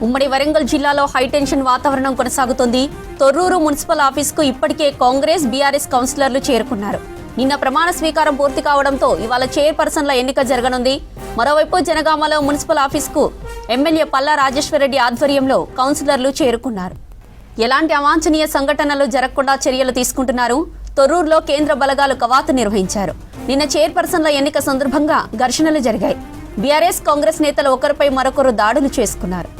ఉమ్మడి వరంగల్ జిల్లాలో హైటెన్షన్ వాతావరణం కొనసాగుతోంది. తొర్రూరు మున్సిపల్ ఆఫీస్కు ఇప్పటికే కాంగ్రెస్, బీఆర్ఎస్ కౌన్సిలర్లు చేరుకున్నారు. నిన్న ప్రమాణ స్వీకారం పూర్తి కావడంతో ఇవాళ చైర్పర్సన్ల ఎన్నిక జరగనుంది. మరోవైపు జనగామలో మున్సిపల్ ఆఫీస్కు ఎమ్మెల్యే పల్లా రాజేశ్వరరెడ్డి ఆధ్వర్యంలో కౌన్సిలర్లు చేరుకున్నారు. ఎలాంటి అవాంఛనీయ సంఘటనలు జరగకుండా చర్యలు తీసుకుంటున్నారు. తొర్రూరులో కేంద్ర బలగాలు కవాతు నిర్వహించారు. నిన్న చైర్పర్సన్ల ఎన్నిక సందర్భంగా ఘర్షణలు జరిగాయి. బీఆర్ఎస్, కాంగ్రెస్ నేతలు ఒకరిపై మరొకరు దాడులు చేసుకున్నారు.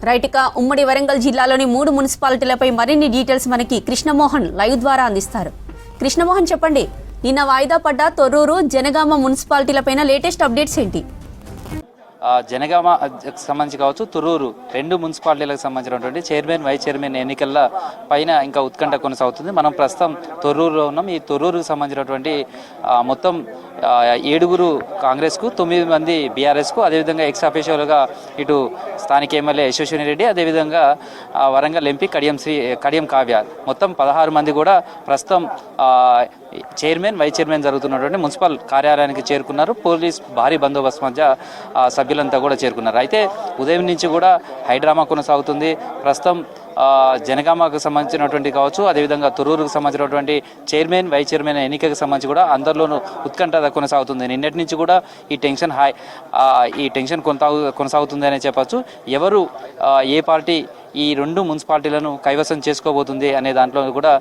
రైట్గా ఉమ్మడి వరంగల్ జిల్లాలోని 3 మున్సిపాలిటీలపై మరిన్ని డీటెయిల్స్ మనకి కృష్ణమోహన్ లైవ్ ద్వారా అందిస్తారు. కృష్ణమోహన్, చెప్పండి, నిన్న వాయిదా పడ్డ తొర్రూరు, జనగామ మున్సిపాలిటీలపైన లేటెస్ట్ అప్డేట్స్ ఏంటి? జనగామకు సంబంధించి కావచ్చు, తొర్రూరు 2 మున్సిపాలిటీలకు సంబంధించినటువంటి చైర్మన్, వైస్ చైర్మన్ ఎన్నికల పైన ఇంకా ఉత్కంఠ కొనసాగుతుంది. మనం ప్రస్తుతం తొర్రూరులో ఉన్నాం. ఈ తొర్రూరుకు సంబంధించినటువంటి మొత్తం 7 కాంగ్రెస్కు, 9 మంది బీఆర్ఎస్కు, అదేవిధంగా ఎక్స్ అఫీషియల్గా ఇటు స్థానిక ఎమ్మెల్యే యశస్విని రెడ్డి, అదేవిధంగా వరంగల్ ఎంపీ కడియం కావ్య, మొత్తం 16 మంది కూడా ప్రస్తుతం చైర్మన్, వైస్ చైర్మన్ జరుగుతున్నటువంటి మున్సిపల్ కార్యాలయానికి చేరుకున్నారు. పోలీస్ భారీ బందోబస్తు మధ్య సభ్యులంతా కూడా చేరుకున్నారు. అయితే ఉదయం నుంచి కూడా హైడ్రామా కొనసాగుతుంది. ప్రస్తుతం జనగామకు సంబంధించినటువంటి కావచ్చు, అదేవిధంగా తొర్రూరుకు సంబంధించినటువంటి చైర్మన్, వైస్ చైర్మన్ ఎన్నికకు సంబంధించి కూడా అందరిలోనూ ఉత్కంఠ కొనసాగుతుంది. నిన్నటి నుంచి కూడా ఈ టెన్షన్ కొనసాగుతుంది అనే చెప్పచ్చు. ఎవరు ఏ పార్టీ ఈ 2 మున్సిపాలిటీలను కైవసం చేసుకోబోతుంది అనే దాంట్లో కూడా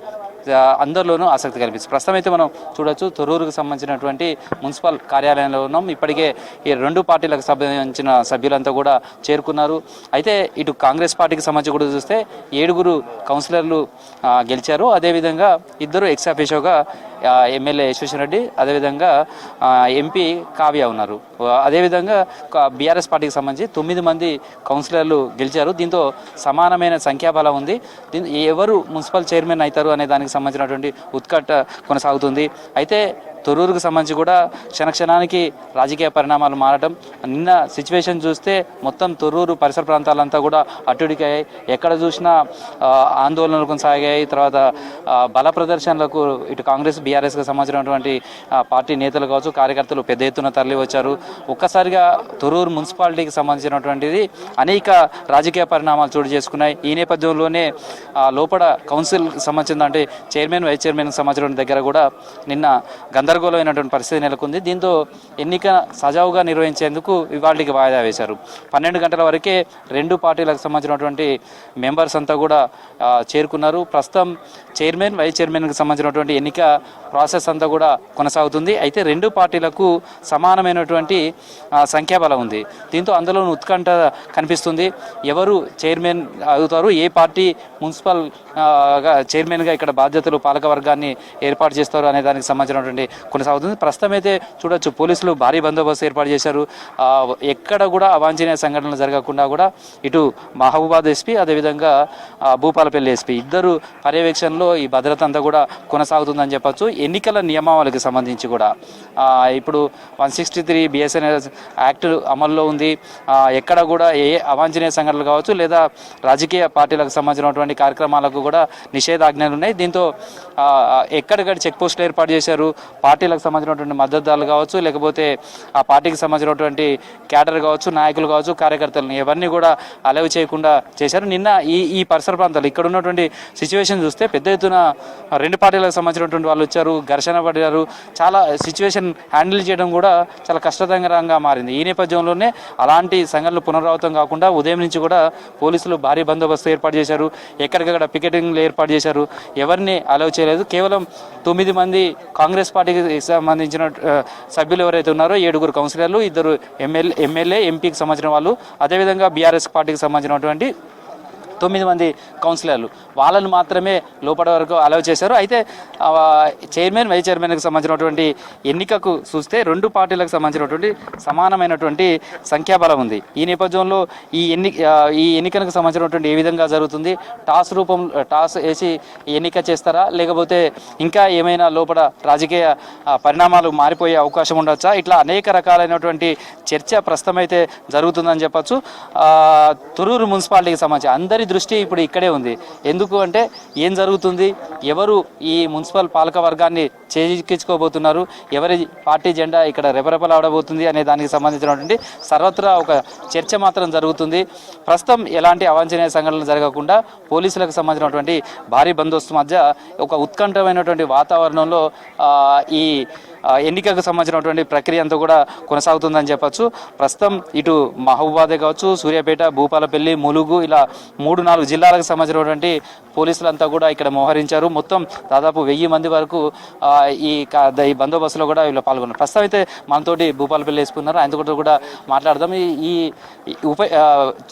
అందరిలోనూ ఆసక్తి కల్పిస్తుంది. ప్రస్తుతం అయితే మనం చూడొచ్చు, తొర్రూరుకు సంబంధించినటువంటి మున్సిపల్ కార్యాలయంలో ఉన్నాం. ఇప్పటికే ఈ 2 పార్టీలకు సంబంధించిన సభ్యులంతా కూడా చేరుకున్నారు. అయితే ఇటు కాంగ్రెస్ పార్టీకి సంబంధించి కూడా చూస్తే 7 కౌన్సిలర్లు గెలిచారు. అదేవిధంగా 2 ఎక్స్ అఫీషియోగా ఎమ్మెల్యే యశస్విని రెడ్డి, అదేవిధంగా ఎంపీ కావ్య ఉన్నారు. అదేవిధంగా బీఆర్ఎస్ పార్టీకి సంబంధించి 9 మంది కౌన్సిలర్లు గెలిచారు. దీంతో సమానమైన సంఖ్యాబలం ఉంది. ఎవరు మున్సిపల్ చైర్మన్ అవుతారు అనే దానికి సంబంధించినటువంటి ఉత్కంఠ కొనసాగుతుంది. అయితే తొర్రూరుకు సంబంధించి కూడా క్షణక్షణానికి రాజకీయ పరిణామాలు మారటం, నిన్న సిచ్యువేషన్ చూస్తే మొత్తం తొర్రూరు పరిసర ప్రాంతాలంతా కూడా అట్టుడికాయి. ఎక్కడ చూసినా ఆందోళనలు కొనసాగాయి. తర్వాత బల ప్రదర్శనలకు ఇటు కాంగ్రెస్, బీఆర్ఎస్కి సంబంధించినటువంటి పార్టీ నేతలు కావచ్చు, కార్యకర్తలు పెద్ద ఎత్తున తరలి వచ్చారు. ఒక్కసారిగా తొర్రూరు మున్సిపాలిటీకి సంబంధించినటువంటిది అనేక రాజకీయ పరిణామాలు చోటు చేసుకున్నాయి. ఈ నేపథ్యంలోనే లోపల కౌన్సిల్ సంబంధించిన అంటే చైర్మన్, వైస్ చైర్మన్కి సంబంధించిన దగ్గర కూడా నిన్న గందరగోళమైనటువంటి పరిస్థితి నెలకొంది. దీంతో ఎన్నిక సజావుగా నిర్వహించేందుకు ఇవాళకి వాయిదా వేశారు. 12 గంటల వరకే 2 పార్టీలకు సంబంధించినటువంటి మెంబర్స్ అంతా కూడా చేరుకున్నారు. ప్రస్తుతం చైర్మన్, వైస్ చైర్మన్కి సంబంధించినటువంటి ఎన్నిక ప్రాసెస్ అంతా కూడా కొనసాగుతుంది. అయితే 2 పార్టీలకు సమానమైనటువంటి సంఖ్యాబలం ఉంది. దీంతో అందులో ఉత్కంఠ కనిపిస్తుంది. ఎవరు చైర్మన్ అవుతారు, ఏ పార్టీ మున్సిపల్ చైర్మన్గా ఇక్కడ బాధ్యతలు పాలకవర్గాన్ని ఏర్పాటు చేస్తారు అనే దానికి సంబంధించినటువంటి కొనసాగుతుంది. ప్రస్తుతం అయితే చూడొచ్చు, పోలీసులు భారీ బందోబస్తు ఏర్పాటు చేశారు. ఎక్కడ కూడా అవాంఛనీయ సంఘటనలు జరగకుండా కూడా ఇటు మహబూబాద్ ఎస్పీ, అదేవిధంగా భూపాలపల్లి ఎస్పీ ఇద్దరు పర్యవేక్షణలో ఈ భద్రత అంతా కూడా కొనసాగుతుందని చెప్పచ్చు. ఎన్నికల నియమావళికి సంబంధించి కూడా ఇప్పుడు 163 BSNS యాక్ట్ అమల్లో ఉంది. ఎక్కడ కూడా ఏ అవాంఛనీయ సంఘటనలు కావచ్చు లేదా రాజకీయ పార్టీలకు సంబంధించినటువంటి కార్యక్రమాలకు కూడా నిషేధాజ్ఞలు ఉన్నాయి. దీంతో ఎక్కడికక్కడ చెక్ పోస్టులు ఏర్పాటు చేశారు. పార్టీలకు సంబంధించినటువంటి మద్దతుదారులు కావచ్చు, లేకపోతే ఆ పార్టీకి సంబంధించినటువంటి క్యాడర్ కావచ్చు, నాయకులు కావచ్చు, కార్యకర్తలను ఎవరిని కూడా అలవ్ చేయకుండా చేశారు. నిన్న ఈ పరిసర ప్రాంతాలు ఇక్కడ ఉన్నటువంటి సిచ్యువేషన్ చూస్తే పెద్ద ఎత్తున 2 పార్టీలకు సంబంధించినటువంటి వాళ్ళు వచ్చారు, ఘర్షణ పడ్డారు. చాలా సిచ్యువేషన్ హ్యాండిల్ చేయడం కూడా చాలా కష్టతరంగా మారింది. ఈ నేపథ్యంలోనే అలాంటి సంఘటనలు పునరావృతం కాకుండా ఉదయం నుంచి కూడా పోలీసులు భారీ బందోబస్తు ఏర్పాటు చేశారు. ఎక్కడికక్కడ పికెటింగ్లు ఏర్పాటు చేశారు. ఎవరిని అలవ్ చేయలేదు. కేవలం 9 మంది కాంగ్రెస్ పార్టీకి సంబంధించిన సభ్యులు ఎవరైతే ఉన్నారో 7 కౌన్సిలర్లు, 2 ఎమ్మెల్యే, ఎంపీకి సంబంధించిన వాళ్ళు, అదేవిధంగా బీఆర్ఎస్ పార్టీకి సంబంధించినటువంటి 9 మంది కౌన్సిలర్లు వాళ్ళను మాత్రమే లోపల వరకు అలవ్ చేశారు. అయితే చైర్మన్, వైస్ చైర్మన్కి సంబంధించినటువంటి ఎన్నికకు చూస్తే 2 పార్టీలకు సంబంధించినటువంటి సమానమైనటువంటి సంఖ్యాబలం ఉంది. ఈ నేపథ్యంలో ఈ ఎన్నికలకు సంబంధించినటువంటి ఏ విధంగా జరుగుతుంది, టాస్ వేసి ఎన్నిక చేస్తారా, లేకపోతే ఇంకా ఏమైనా లోపల రాజకీయ పరిణామాలు మారిపోయే అవకాశం ఉండొచ్చా, ఇట్లా అనేక రకాలైనటువంటి చర్చ ప్రస్తుతం అయితే జరుగుతుందని చెప్పచ్చు. తొర్రూరు మున్సిపాలిటీకి సంబంధించి అందరి దృష్టి ఇప్పుడు ఇక్కడే ఉంది. ఎందుకు అంటే ఏం జరుగుతుంది, ఎవరు ఈ మున్సిపల్ పాలక వర్గాన్ని చేజిక్కించుకోబోతున్నారు, ఎవరి పార్టీ జెండా ఇక్కడ రెపరెపలాడబోతుంది అనే దానికి సంబంధించినటువంటి సర్వత్రా ఒక చర్చ మాత్రం జరుగుతుంది. ప్రస్తుతం ఎలాంటి అవాంఛనీయ సంఘటనలు జరగకుండా పోలీసులకు సంబంధించినటువంటి భారీ బందోబస్తు మధ్య ఒక ఉత్కంఠమైనటువంటి వాతావరణంలో ఈ ఎన్నికకు సంబంధించినటువంటి ప్రక్రియ అంతా కూడా కొనసాగుతుందని చెప్పచ్చు. ప్రస్తుతం ఇటు మహబూబాదే కావచ్చు, సూర్యాపేట, భూపాలపల్లి, ములుగు ఇలా 3-4 జిల్లాలకు సంబంధించినటువంటి పోలీసులంతా కూడా ఇక్కడ మోహరించారు. మొత్తం దాదాపు 1000 మంది వరకు ఈ బందోబస్తులో కూడా వీళ్ళు పాల్గొన్నారు. ప్రస్తుతం అయితే మనతోటి భూపాలపల్లి వేసుకున్నారు, ఆయనతో కూడా మాట్లాడదాం. ఈ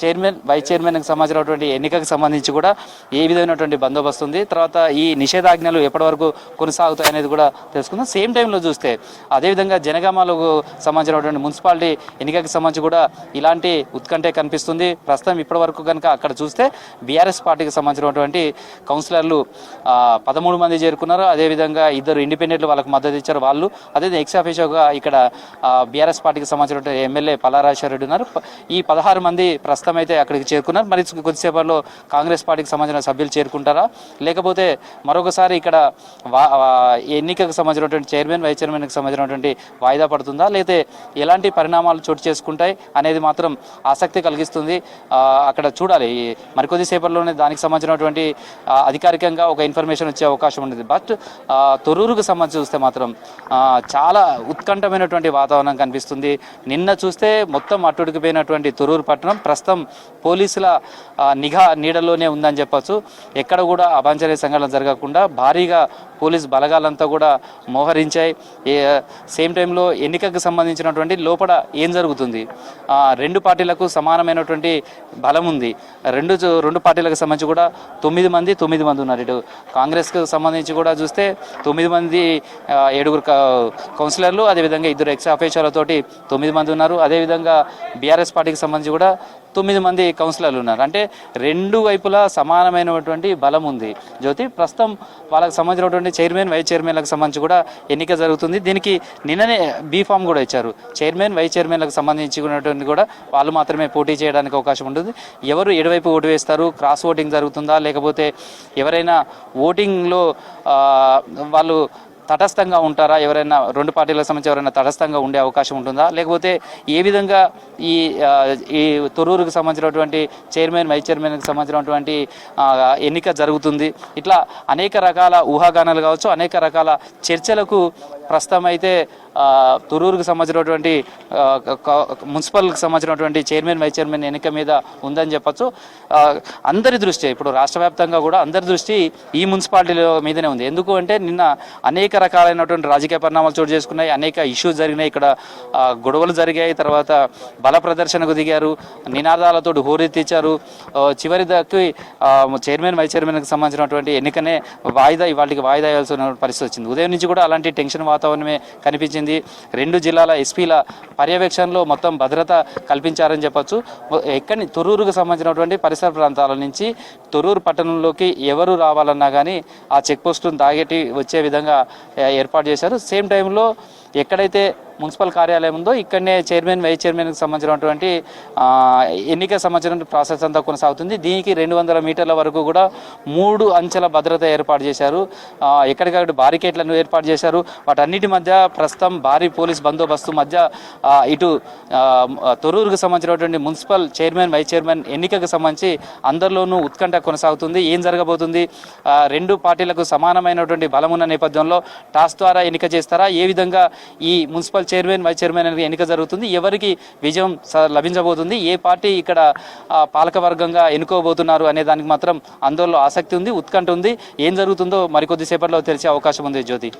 చైర్మన్, వైస్ చైర్మన్కి సంబంధించినటువంటి ఎన్నికకు సంబంధించి కూడా ఏ విధమైనటువంటి బందోబస్తు ఉంది, తర్వాత ఈ నిషేధాజ్ఞలు ఎప్పటి వరకు కొనసాగుతాయి అనేది కూడా తెలుసుకుందాం. సేమ్ టైంలో చూస్తే అదేవిధంగా జనగామలకు సంబంధించినటువంటి మున్సిపాలిటీ ఎన్నికకి సంబంధించి కూడా ఇలాంటి ఉత్కంఠే కనిపిస్తుంది. ప్రస్తుతం ఇప్పటి వరకు కనుక అక్కడ చూస్తే బీఆర్ఎస్ పార్టీకి సంబంధించినటువంటి కౌన్సిలర్లు 13 మంది చేరుకున్నారు. అదేవిధంగా 2 ఇండిపెండెంట్లు వాళ్ళకు మద్దతు ఇచ్చారు. వాళ్ళు అదే ఎక్స్ అఫీషియోగా ఇక్కడ బీఆర్ఎస్ పార్టీకి సంబంధించినటువంటి ఎమ్మెల్యే పల్లారాజేశ్వర రెడ్డి ఉన్నారు. ఈ 16 మంది ప్రస్తుతం అయితే అక్కడికి చేరుకున్నారు. మరి కొద్దిసేపట్లో కాంగ్రెస్ పార్టీకి సంబంధించిన సభ్యులు చేరుకుంటారా, లేకపోతే మరొకసారి ఇక్కడ ఎన్నికకు సంబంధించినటువంటి చైర్మన్, వైస్ చైర్మన్కి సంబంధించినటువంటి వాయిదా పడుతుందా, లేకపోతే ఎలాంటి పరిణామాలు చోటు చేసుకుంటాయి అనేది మాత్రం ఆసక్తి కలిగిస్తుంది. అక్కడ చూడాలి. మరికొద్దిసేపట్లోనే దానికి సంబంధించినటువంటి అధికారికంగా ఒక ఇన్ఫర్మేషన్ వచ్చే అవకాశం ఉంటుంది. బట్ తొర్రూరుకు సంబంధించి చూస్తే మాత్రం చాలా ఉత్కంఠమైనటువంటి వాతావరణం కనిపిస్తుంది. నిన్న చూస్తే మొత్తం అట్టుడికిపోయినటువంటి తొర్రూరు పట్టణం ప్రస్తుతం పోలీసుల నిఘా నీడలోనే ఉందని చెప్పచ్చు. ఎక్కడ కూడా అవాంఛనీయ సంఘటనలు జరగకుండా భారీగా పోలీస్ బలగాలంతా కూడా మోహరించాయి. సేమ్ టైంలో ఎన్నికకు సంబంధించినటువంటి లోపల ఏం జరుగుతుంది, 2 పార్టీలకు సమానమైనటువంటి బలం ఉంది. రెండు పార్టీలకు సంబంధించి కూడా 9 మంది ఉన్నారు. ఇటు కాంగ్రెస్కు సంబంధించి కూడా చూస్తే 9 మంది, 7 కౌన్సిలర్లు, అదేవిధంగా 2 ఎక్స్ అఫీషియర్లతోటి 9 మంది ఉన్నారు. అదేవిధంగా బీఆర్ఎస్ పార్టీకి సంబంధించి కూడా 9 మంది కౌన్సిలర్లు ఉన్నారు. అంటే 2 వైపులా సమానమైనటువంటి బలం ఉంది. జ్యోతి, ప్రస్తుతం వాళ్ళకి సంబంధించినటువంటి చైర్మన్, వైస్ చైర్మన్లకు సంబంధించి కూడా ఎన్నిక జరుగుతుంది. దీనికి నిన్ననే బీఫామ్ కూడా ఇచ్చారు. చైర్మన్, వైస్ చైర్మన్లకు సంబంధించినటువంటి కూడా వాళ్ళు మాత్రమే పోటీ చేయడానికి అవకాశం ఉంటుంది. ఎవరు ఎటువైపు ఓటు వేస్తారు, క్రాస్ ఓటింగ్ జరుగుతుందా, లేకపోతే ఎవరైనా ఓటింగ్లో వాళ్ళు తటస్థంగా ఉంటారా, ఎవరైనా 2 పార్టీలకు సంబంధించి ఎవరైనా తటస్థంగా ఉండే అవకాశం ఉంటుందా, లేకపోతే ఏ విధంగా ఈ తొర్రూరుకు సంబంధించినటువంటి చైర్మన్, వైస్ చైర్మన్కి సంబంధించినటువంటి ఎన్నిక జరుగుతుంది. ఇట్లా అనేక రకాల ఊహాగానాలు కావచ్చు, అనేక రకాల చర్చలకు ప్రస్తుతం అయితే తొర్రూరుకు సంబంధించినటువంటి మున్సిపల్కి సంబంధించినటువంటి చైర్మన్, వైస్ చైర్మన్ ఎన్నిక మీద ఉందని చెప్పచ్చు. అందరి దృష్టి ఇప్పుడు రాష్ట్ర వ్యాప్తంగా కూడా అందరి దృష్టి ఈ మున్సిపాలిటీల మీదనే ఉంది. ఎందుకు అంటే నిన్న అనేక రకాలైనటువంటి రాజకీయ పరిణామాలు చోటు చేసుకున్నాయి, అనేక ఇష్యూస్ జరిగినాయి, ఇక్కడ గొడవలు జరిగాయి, తర్వాత బల ప్రదర్శనకు దిగారు, నినాదాలతో హోరెత్తించారు. చివరి దాకా చైర్మన్, వైస్ చైర్మన్కి సంబంధించినటువంటి ఎన్నికనే ఇవాళకి వాయిదా వేయాల్సిన పరిస్థితి వచ్చింది. ఉదయం నుంచి కూడా అలాంటి టెన్షన్ వాతావరణమే కనిపించింది. 2 జిల్లాల ఎస్పీల పర్యవేక్షణలో మొత్తం భద్రత కల్పించారని చెప్పచ్చు. తొర్రూరుకు సంబంధించినటువంటి పరిసర ప్రాంతాల నుంచి తొర్రూరు పట్టణంలోకి ఎవరు రావాలన్నా కానీ ఆ చెక్ పోస్టును దాగేటి వచ్చే విధంగా ఏర్పాటు చేశారు. సేమ్ టైంలో ఎక్కడైతే మున్సిపల్ కార్యాలయం ఉందో ఇక్కడనే చైర్మన్, వైస్ చైర్మన్కి సంబంధించినటువంటి ఎన్నిక సంబంధించిన ప్రాసెస్ అంతా కొనసాగుతుంది. దీనికి 200 మీటర్ల వరకు కూడా 3 అంచెల భద్రత ఏర్పాటు చేశారు. ఎక్కడికక్కడ బారికేట్లను ఏర్పాటు చేశారు. వాటన్నిటి మధ్య ప్రస్తుతం భారీ పోలీస్ బందోబస్తు మధ్య ఇటు తొర్రూరుకు సంబంధించినటువంటి మున్సిపల్ చైర్మన్, వైస్ చైర్మన్ ఎన్నికకు సంబంధించి అందరిలోనూ ఉత్కంఠ కొనసాగుతుంది. ఏం జరగబోతుంది, 2 పార్టీలకు సమానమైనటువంటి బలం ఉన్న నేపథ్యంలో టాస్ ద్వారా ఎన్నిక చేస్తారా, ఏ విధంగా ఈ మున్సిపల్ చైర్మన్, వైస్ చైర్మన్ ఎన్నిక జరుగుతుంది, ఎవరికి విజయం లభించబోతుంది, ఏ పార్టీ ఇక్కడ పాలకవర్గంగా ఎన్నుకోబోతున్నారు అనే దానికి మాత్రం అందరిలో ఆసక్తి ఉంది, ఉత్కంఠ ఉంది. ఏం జరుగుతుందో మరికొద్దిసేపట్లో తెలిసే అవకాశం ఉంది. జ్యోతి.